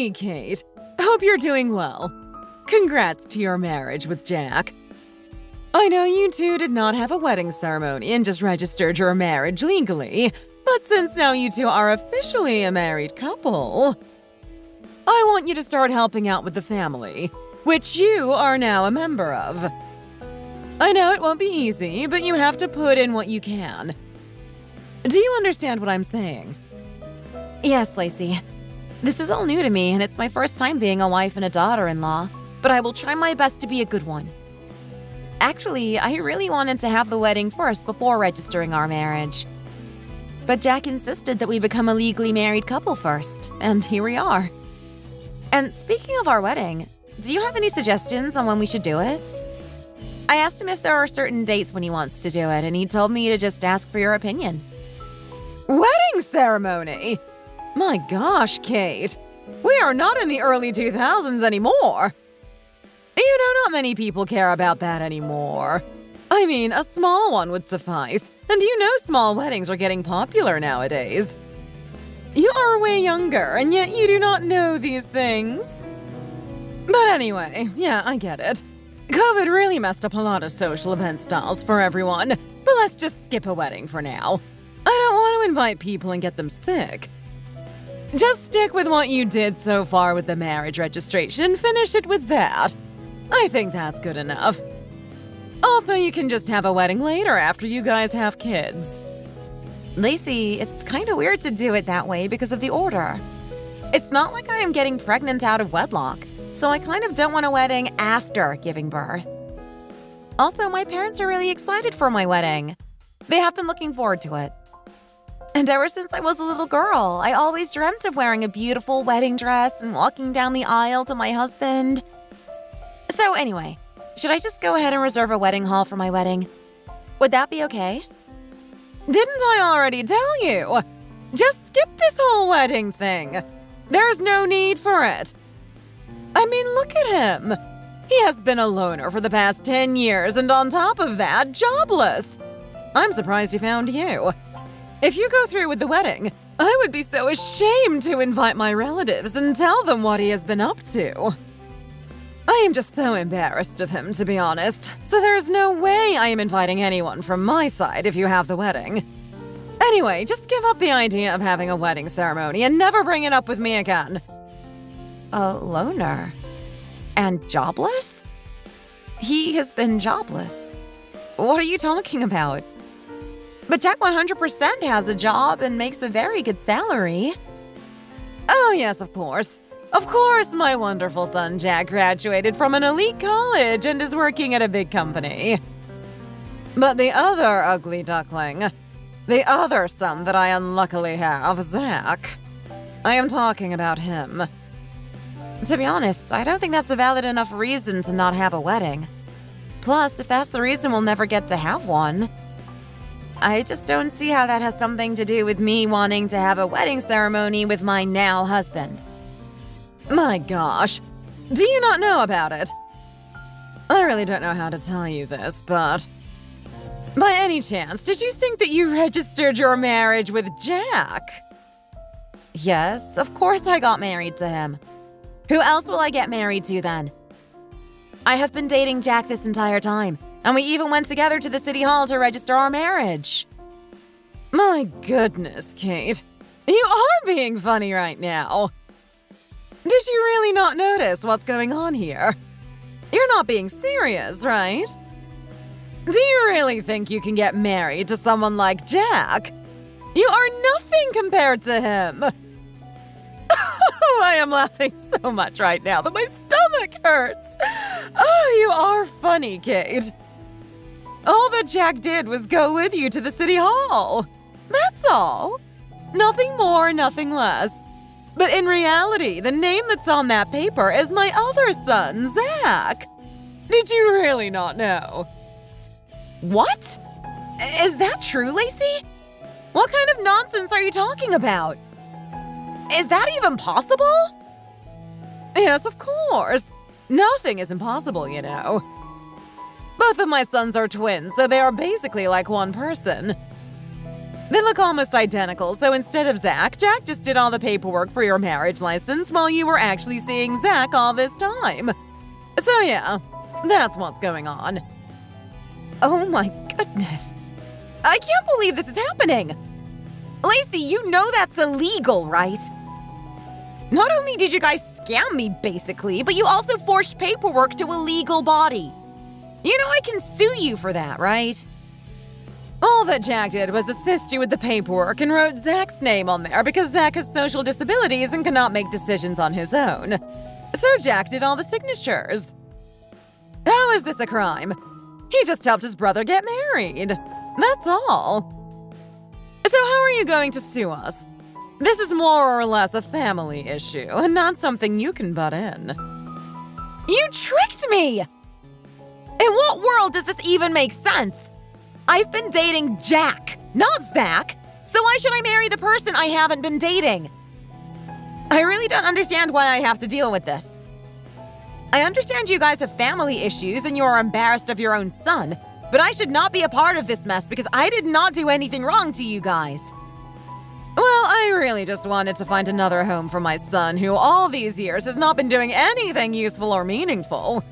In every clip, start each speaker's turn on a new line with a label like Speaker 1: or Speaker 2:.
Speaker 1: Hey, Kate. Hope you're doing well. Congrats to your marriage with Jack. I know you two did not have a wedding ceremony and just registered your marriage legally, but since now you two are officially a married couple, I want you to start helping out with the family, which you are now a member of. I know it won't be easy, but you have to put in what you can. Do you understand what I'm saying?
Speaker 2: Yes, Lacey. This is all new to me, and it's my first time being a wife and a daughter-in-law, but I will try my best to be a good one. Actually, I really wanted to have the wedding first before registering our marriage. But Jack insisted that we become a legally married couple first, and here we are. And speaking of our wedding, do you have any suggestions on when we should do it? I asked him if there are certain dates when he wants to do it, and he told me to just ask for your opinion.
Speaker 1: Wedding ceremony? My gosh, Kate. We are not in the early 2000s anymore. You know, not many people care about that anymore. I mean, a small one would suffice, and you know small weddings are getting popular nowadays. You are way younger, and yet you do not know these things. But anyway, yeah, I get it. COVID really messed up a lot of social event styles for everyone, but let's just skip a wedding for now. I don't want to invite people and get them sick. Just stick with what you did so far with the marriage registration and finish it with that. I think that's good enough. Also, you can just have a wedding later after you guys have kids.
Speaker 2: Lacey, it's kind of weird to do it that way because of the order. It's not like I am getting pregnant out of wedlock, so I kind of don't want a wedding after giving birth. Also, my parents are really excited for my wedding. They have been looking forward to it. And ever since I was a little girl, I always dreamt of wearing a beautiful wedding dress and walking down the aisle to my husband. So anyway, should I just go ahead and reserve a wedding hall for my wedding? Would that be okay?
Speaker 1: Didn't I already tell you? Just skip this whole wedding thing. There's no need for it. I mean, look at him. He has been a loner for the past 10 years and on top of that, jobless. I'm surprised he found you. If you go through with the wedding, I would be so ashamed to invite my relatives and tell them what he has been up to. I am just so embarrassed of him, to be honest, so there's no way I am inviting anyone from my side if you have the wedding. Anyway, just give up the idea of having a wedding ceremony and never bring it up with me again.
Speaker 2: A loner? And jobless? He has been jobless. What are you talking about? But Jack 100% has a job and makes a very good salary.
Speaker 1: Oh yes, of course. Of course, my wonderful son Jack graduated from an elite college and is working at a big company. But the other ugly duckling, the other son that I unluckily have, Zach, I am talking about him.
Speaker 2: To be honest, I don't think that's a valid enough reason to not have a wedding. Plus, if that's the reason, we'll never get to have one. I just don't see how that has something to do with me wanting to have a wedding ceremony with my now husband.
Speaker 1: My gosh, do you not know about it? I really don't know how to tell you this, but by any chance, did you think that you registered your marriage with Jack?
Speaker 2: Yes, of course I got married to him. Who else will I get married to then? I have been dating Jack this entire time, and we even went together to the city hall to register our marriage.
Speaker 1: My goodness, Kate. You are being funny right now. Did you really not notice what's going on here? You're not being serious, right? Do you really think you can get married to someone like Jack? You are nothing compared to him. I am laughing so much right now that my stomach hurts. Oh, you are funny, Kate. All that Jack did was go with you to the city hall. That's all. Nothing more, nothing less. But in reality, the name that's on that paper is my other son, Zach. Did you really not know?
Speaker 2: What? Is that true, Lacey? What kind of nonsense are you talking about? Is that even possible?
Speaker 1: Yes, of course. Nothing is impossible, you know. Both of my sons are twins, so they are basically like one person. They look almost identical, so instead of Zach, Jack just did all the paperwork for your marriage license while you were actually seeing Zach all this time. So yeah, that's what's going on.
Speaker 2: Oh my goodness. I can't believe this is happening. Lacey, you know that's illegal, right? Not only did you guys scam me, basically, but you also forged paperwork to a legal body. You know I can sue you for that, right?
Speaker 1: All that Jack did was assist you with the paperwork and wrote Zach's name on there because Zach has social disabilities and cannot make decisions on his own. So Jack did all the signatures. How is this a crime? He just helped his brother get married. That's all. So how are you going to sue us? This is more or less a family issue and not something you can butt in.
Speaker 2: You tricked me! In what world does this even make sense? I've been dating Jack, not Zach. So why should I marry the person I haven't been dating? I really don't understand why I have to deal with this. I understand you guys have family issues and you are embarrassed of your own son, but I should not be a part of this mess because I did not do anything wrong to you guys.
Speaker 1: Well, I really just wanted to find another home for my son who all these years has not been doing anything useful or meaningful.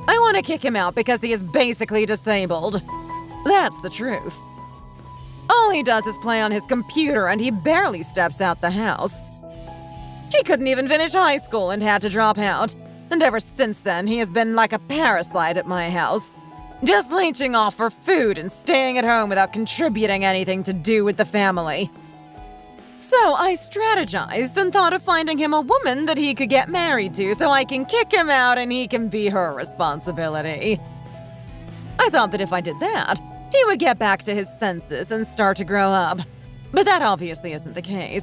Speaker 1: I want to kick him out because he is basically disabled. That's the truth. All he does is play on his computer and he barely steps out the house. He couldn't even finish high school and had to drop out. And ever since then, he has been like a parasite at my house, just leeching off for food and staying at home without contributing anything to do with the family. So I strategized and thought of finding him a woman that he could get married to so I can kick him out and he can be her responsibility. I thought that if I did that, he would get back to his senses and start to grow up. But that obviously isn't the case.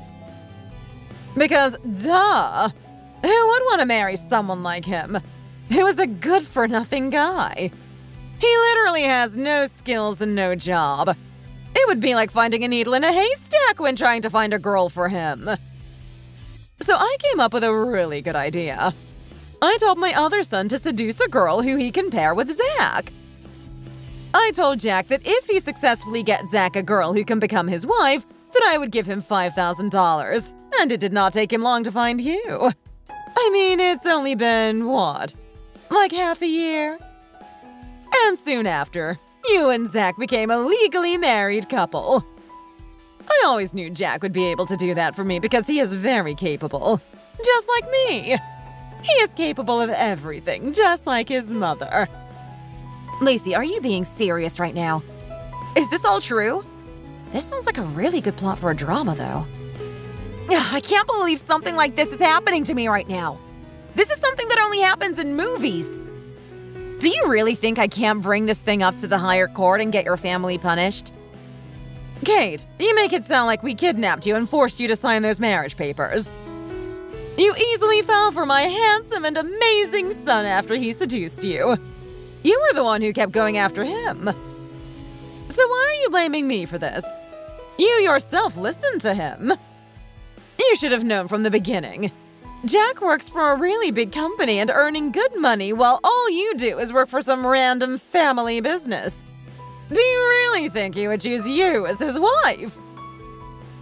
Speaker 1: Because, duh, who would want to marry someone like him? Who is a good-for-nothing guy? He literally has no skills and no job. It would be like finding a needle in a haystack when trying to find a girl for him. So I came up with a really good idea. I told my other son to seduce a girl who he can pair with Zach. I told Jack that if he successfully gets Zach a girl who can become his wife, that I would give him $5,000. And it did not take him long to find you. I mean, it's only been, what, like half a year? And soon after, you and Zach became a legally married couple. I always knew Jack would be able to do that for me because he is very capable. Just like me. He is capable of everything, just like his mother.
Speaker 2: Lacey, are you being serious right now? Is this all true? This sounds like a really good plot for a drama, though. I can't believe something like this is happening to me right now. This is something that only happens in movies. Do you really think I can't bring this thing up to the higher court and get your family punished?
Speaker 1: Kate, you make it sound like we kidnapped you and forced you to sign those marriage papers. You easily fell for my handsome and amazing son after he seduced you. You were the one who kept going after him. So why are you blaming me for this? You yourself listened to him. You should have known from the beginning. Jack works for a really big company and earning good money while all you do is work for some random family business. Do you really think he would choose you as his wife?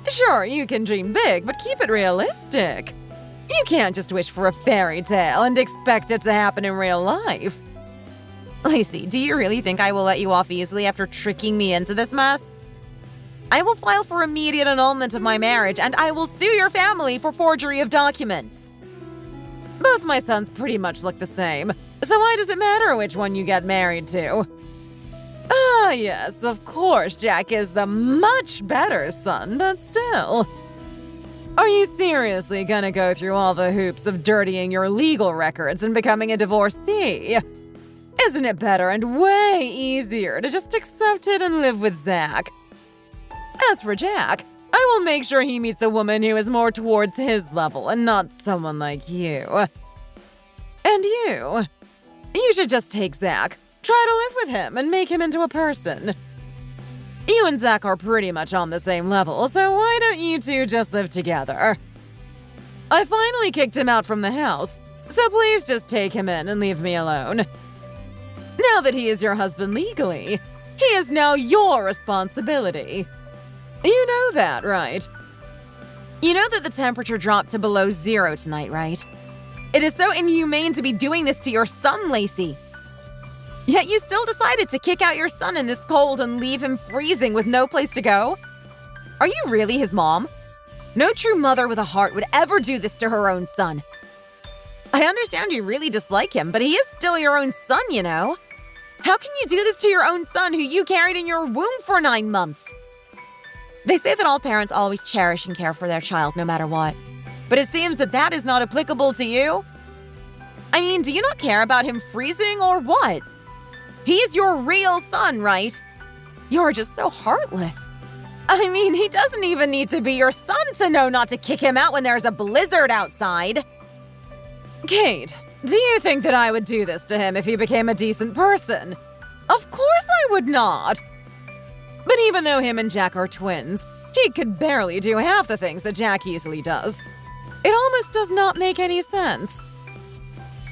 Speaker 1: Sure, you can dream big, but keep it realistic. You can't just wish for a fairy tale and expect it to happen in real life.
Speaker 2: Lacey, do you really think I will let you off easily after tricking me into this mess? I will file for immediate annulment of my marriage, and I will sue your family for forgery of documents.
Speaker 1: Both my sons pretty much look the same, so why does it matter which one you get married to? Ah, yes, of course, Jack is the much better son, but still. Are you seriously gonna go through all the hoops of dirtying your legal records and becoming a divorcee? Isn't it better and way easier to just accept it and live with Zach? As for Jack, I will make sure he meets a woman who is more towards his level and not someone like you. And you should just take Zach, try to live with him, and make him into a person. You and Zach are pretty much on the same level, so why don't you two just live together? I finally kicked him out from the house, so please just take him in and leave me alone. Now that he is your husband legally, he is now your responsibility. You know that, right?
Speaker 2: You know that the temperature dropped to below 0 tonight, right? It is so inhumane to be doing this to your son, Lacey. Yet you still decided to kick out your son in this cold and leave him freezing with no place to go? Are you really his mom? No true mother with a heart would ever do this to her own son. I understand you really dislike him, but he is still your own son, you know? How can you do this to your own son who you carried in your womb for 9 months? They say that all parents always cherish and care for their child no matter what. But it seems that that is not applicable to you. I mean, do you not care about him freezing or what? He is your real son, right? You're just so heartless. I mean, he doesn't even need to be your son to know not to kick him out when there's a blizzard outside.
Speaker 1: Kate, do you think that I would do this to him if he became a decent person? Of course I would not. But even though him and Jack are twins, he could barely do half the things that Jack easily does. It almost does not make any sense.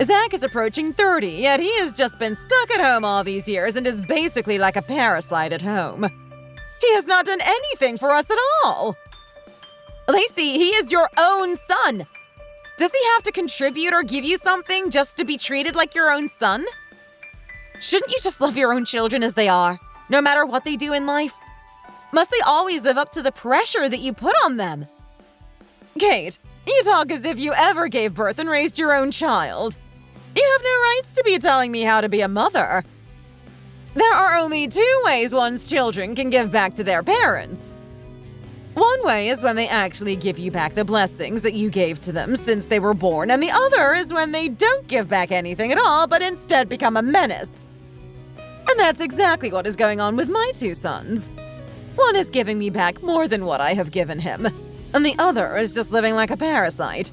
Speaker 1: Zach is approaching 30, yet he has just been stuck at home all these years and is basically like a parasite at home. He has not done anything for us at all.
Speaker 2: Lacey, he is your own son. Does he have to contribute or give you something just to be treated like your own son? Shouldn't you just love your own children as they are, no matter what they do in life? Must they always live up to the pressure that you put on them?
Speaker 1: Kate, you talk as if you ever gave birth and raised your own child. You have no rights to be telling me how to be a mother. There are only 2 ways one's children can give back to their parents. One way is when they actually give you back the blessings that you gave to them since they were born, and the other is when they don't give back anything at all, but instead become a menace. And that's exactly what is going on with my 2 sons. One is giving me back more than what I have given him, and the other is just living like a parasite.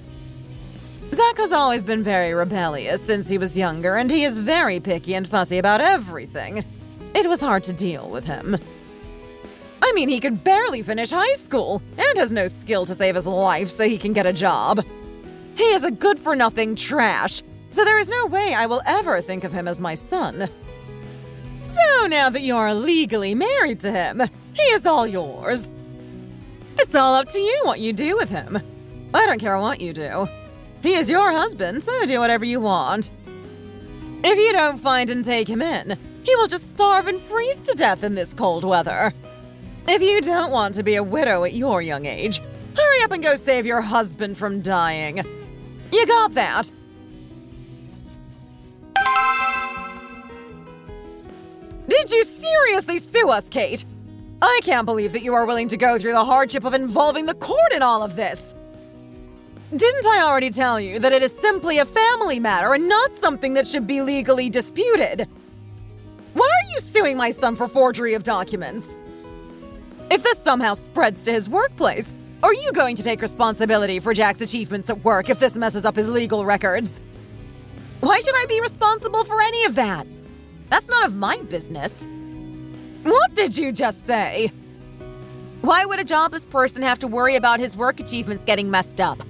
Speaker 1: Zach has always been very rebellious since he was younger, and he is very picky and fussy about everything. It was hard to deal with him. I mean, he could barely finish high school and has no skill to save his life so he can get a job. He is a good-for-nothing trash, so there is no way I will ever think of him as my son. So now that you are legally married to him, he is all yours. It's all up to you what you do with him. I don't care what you do. He is your husband, so do whatever you want. If you don't find and take him in, he will just starve and freeze to death in this cold weather. If you don't want to be a widow at your young age, hurry up and go save your husband from dying. You got that? Did you seriously sue us, Kate? I can't believe that you are willing to go through the hardship of involving the court in all of this. Didn't I already tell you that it is simply a family matter and not something that should be legally disputed? Why are you suing my son for forgery of documents? If this somehow spreads to his workplace, are you going to take responsibility for Jack's achievements at work if this messes up his legal records?
Speaker 2: Why should I be responsible for any of that? That's none of my business.
Speaker 1: What did you just say?
Speaker 2: Why would a jobless person have to worry about his work achievements getting messed up?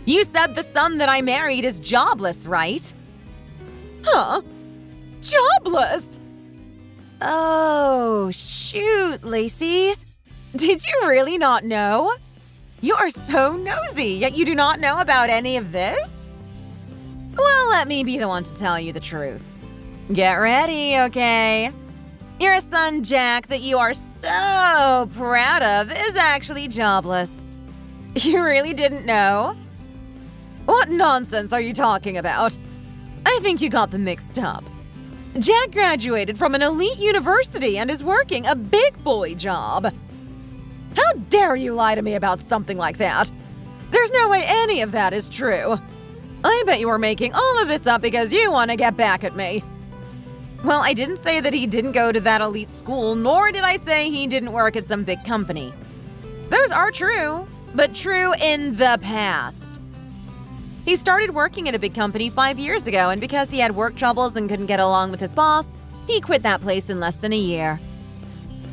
Speaker 2: You said the son that I married is jobless, right?
Speaker 1: Huh? Jobless?
Speaker 2: Oh, shoot, Lacey. Did you really not know? You are so nosy, yet you do not know about any of this? Well, let me be the one to tell you the truth. Get ready, okay? Your son, Jack, that you are so proud of, is actually jobless. You really didn't know?
Speaker 1: What nonsense are you talking about? I think you got them mixed up. Jack graduated from an elite university and is working a big boy job. How dare you lie to me about something like that? There's no way any of that is true. I bet you are making all of this up because you want to get back at me.
Speaker 2: Well, I didn't say that he didn't go to that elite school, nor did I say he didn't work at some big company. Those are true, but true in the past. He started working at a big company 5 years ago, and because he had work troubles and couldn't get along with his boss, he quit that place in less than a year.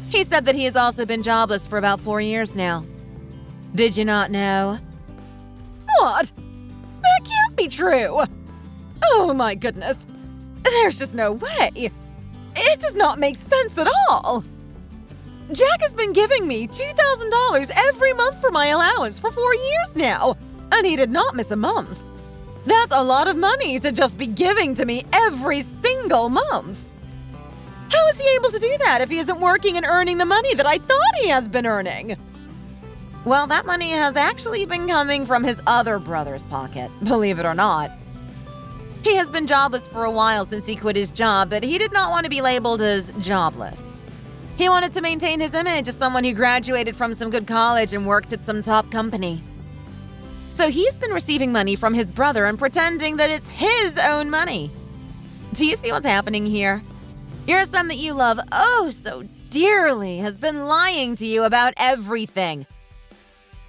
Speaker 2: He said that he has also been jobless for about 4 years now. Did you not know?
Speaker 1: What? That can't be true! Oh my goodness! There's just no way! It does not make sense at all! Jack has been giving me $2,000 every month for my allowance for 4 years now, and he did not miss a month. That's a lot of money to just be giving to me every single month. How is he able to do that if he isn't working and earning the money that I thought he has been earning?
Speaker 2: Well, that money has actually been coming from his other brother's pocket, believe it or not. He has been jobless for a while since he quit his job, but he did not want to be labeled as jobless. He wanted to maintain his image as someone who graduated from some good college and worked at some top company. So he's been receiving money from his brother and pretending that it's his own money. Do you see what's happening here? Your son that you love oh so dearly has been lying to you about everything.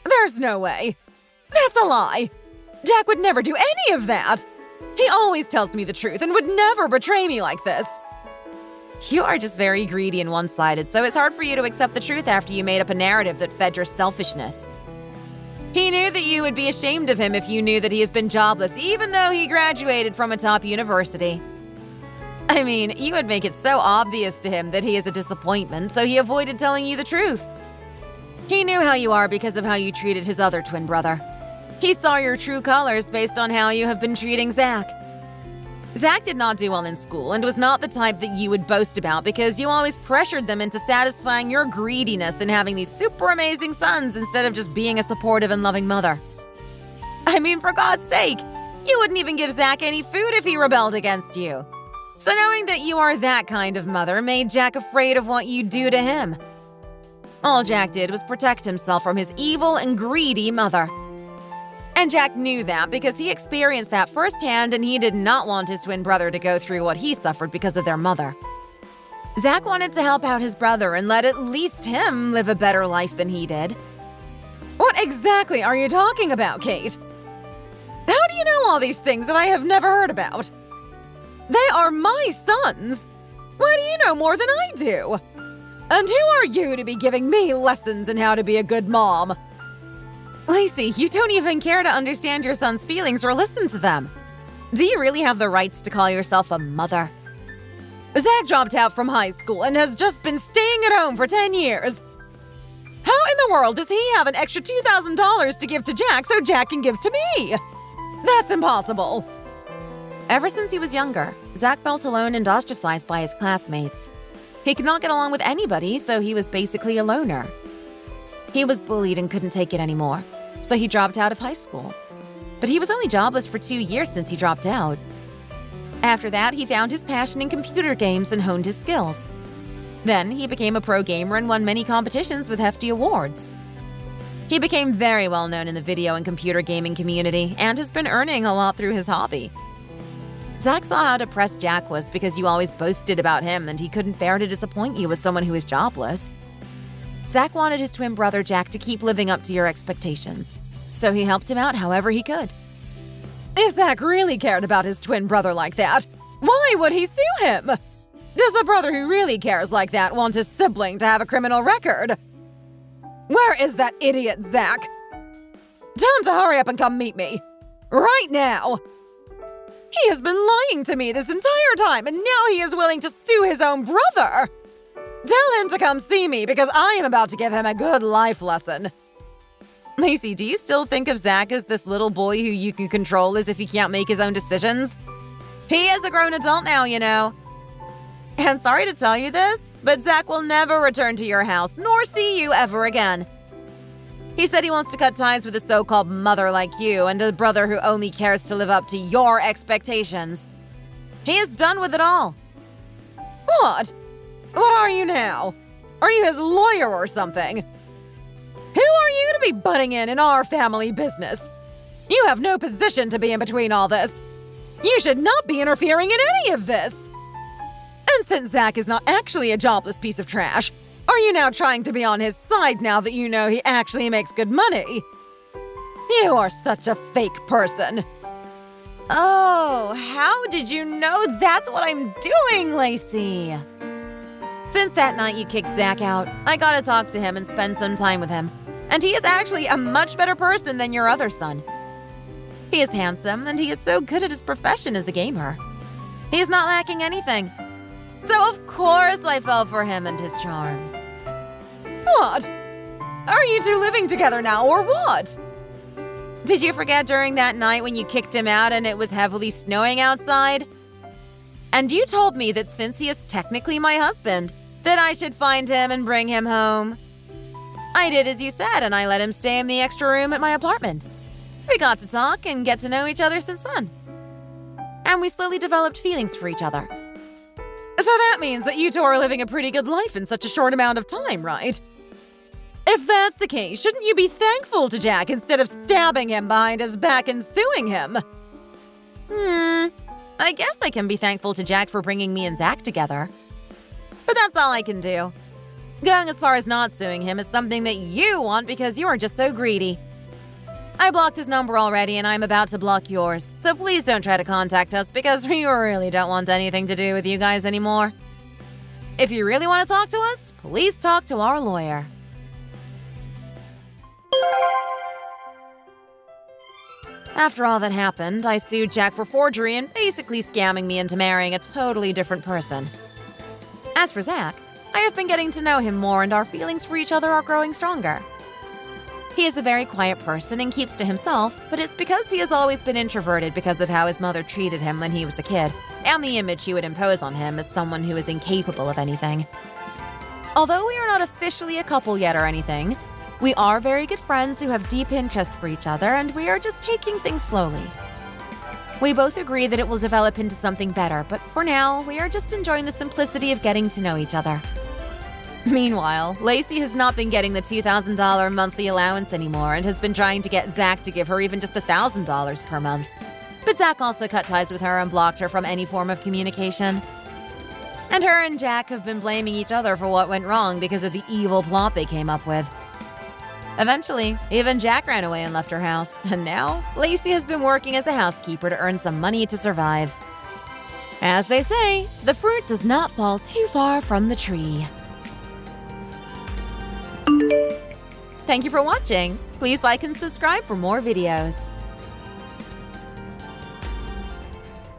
Speaker 1: There's no way. That's a lie. Jack would never do any of that. He always tells me the truth and would never betray me like this.
Speaker 2: You are just very greedy and one-sided, so it's hard for you to accept the truth after you made up a narrative that fed your selfishness. He knew that you would be ashamed of him if you knew that he has been jobless, even though he graduated from a top university. I mean, you would make it so obvious to him that he is a disappointment, so he avoided telling you the truth. He knew how you are because of how you treated his other twin brother. He saw your true colors based on how you have been treating Zach. Zach did not do well in school and was not the type that you would boast about because you always pressured them into satisfying your greediness and having these super amazing sons instead of just being a supportive and loving mother. I mean, for God's sake, you wouldn't even give Zach any food if he rebelled against you. So knowing that you are that kind of mother made Jack afraid of what you'd do to him. All Jack did was protect himself from his evil and greedy mother. And Jack knew that because he experienced that firsthand and he did not want his twin brother to go through what he suffered because of their mother. Zach wanted to help out his brother and let at least him live a better life than he did.
Speaker 1: What exactly are you talking about, Kate? How do you know all these things that I have never heard about? They are my sons. Why do you know more than I do? And who are you to be giving me lessons in how to be a good mom?
Speaker 2: Lacey, you don't even care to understand your son's feelings or listen to them. Do you really have the rights to call yourself a mother?
Speaker 1: Zach dropped out from high school and has just been staying at home for 10 years. How in the world does he have an extra $2,000 to give to Jack so Jack can give to me? That's impossible.
Speaker 2: Ever since he was younger, Zach felt alone and ostracized by his classmates. He could not get along with anybody, so he was basically a loner. He was bullied and couldn't take it anymore, so he dropped out of high school. But he was only jobless for 2 years since he dropped out. After that, he found his passion in computer games and honed his skills. Then, he became a pro gamer and won many competitions with hefty awards. He became very well known in the video and computer gaming community and has been earning a lot through his hobby. Zach saw how depressed Jack was because you always boasted about him and he couldn't bear to disappoint you with someone who is jobless. Zach wanted his twin brother Jack to keep living up to your expectations, so he helped him out however he could.
Speaker 1: If Zach really cared about his twin brother like that, why would he sue him? Does the brother who really cares like that want his sibling to have a criminal record? Where is that idiot Zach? Tell him to hurry up and come meet me. Right now. He has been lying to me this entire time, and now he is willing to sue his own brother. Tell him to come see me because I am about to give him a good life lesson.
Speaker 2: Lacey, do you still think of Zach as this little boy who you can control as if he can't make his own decisions? He is a grown adult now, you know. And sorry to tell you this, but Zach will never return to your house nor see you ever again. He said he wants to cut ties with a so-called mother like you and a brother who only cares to live up to your expectations. He is done with it all.
Speaker 1: What? What are you now? Are you his lawyer or something? Who are you to be butting in our family business? You have no position to be in between all this. You should not be interfering in any of this. And since Zach is not actually a jobless piece of trash, are you now trying to be on his side now that you know he actually makes good money? You are such a fake person.
Speaker 2: Oh, how did you know that's what I'm doing, Lacey? Since that night you kicked Zach out, I gotta talk to him and spend some time with him. And he is actually a much better person than your other son. He is handsome, and he is so good at his profession as a gamer. He is not lacking anything. So of course I fell for him and his charms.
Speaker 1: What? Are you two living together now, or what?
Speaker 2: Did you forget during that night when you kicked him out and it was heavily snowing outside? And you told me that since he is technically my husband, that I should find him and bring him home. I did as you said, and I let him stay in the extra room at my apartment. We got to talk and get to know each other since then. And we slowly developed feelings for each other.
Speaker 1: So that means that you two are living a pretty good life in such a short amount of time, right? If that's the case, shouldn't you be thankful to Jack instead of stabbing him behind his back and suing him?
Speaker 2: I guess I can be thankful to Jack for bringing me and Zach together. But that's all I can do. Going as far as not suing him is something that you want because you are just so greedy. I blocked his number already and I'm about to block yours, so please don't try to contact us because we really don't want anything to do with you guys anymore. If you really want to talk to us, please talk to our lawyer. After all that happened, I sued Jack for forgery and basically scamming me into marrying a totally different person. As for Zach, I have been getting to know him more and our feelings for each other are growing stronger. He is a very quiet person and keeps to himself, but it's because he has always been introverted because of how his mother treated him when he was a kid, and the image she would impose on him as someone who is incapable of anything. Although we are not officially a couple yet or anything, we are very good friends who have deep interest for each other, and we are just taking things slowly. We both agree that it will develop into something better, but for now, we are just enjoying the simplicity of getting to know each other. Meanwhile, Lacey has not been getting the $2,000 monthly allowance anymore and has been trying to get Zach to give her even just $1,000 per month. But Zach also cut ties with her and blocked her from any form of communication. And her and Jack have been blaming each other for what went wrong because of the evil plot they came up with. Eventually, even Jack ran away and left her house, and now Lacey has been working as a housekeeper to earn some money to survive. As they say, the fruit does not fall too far from the tree. Thank you for watching. Please like and subscribe for more videos.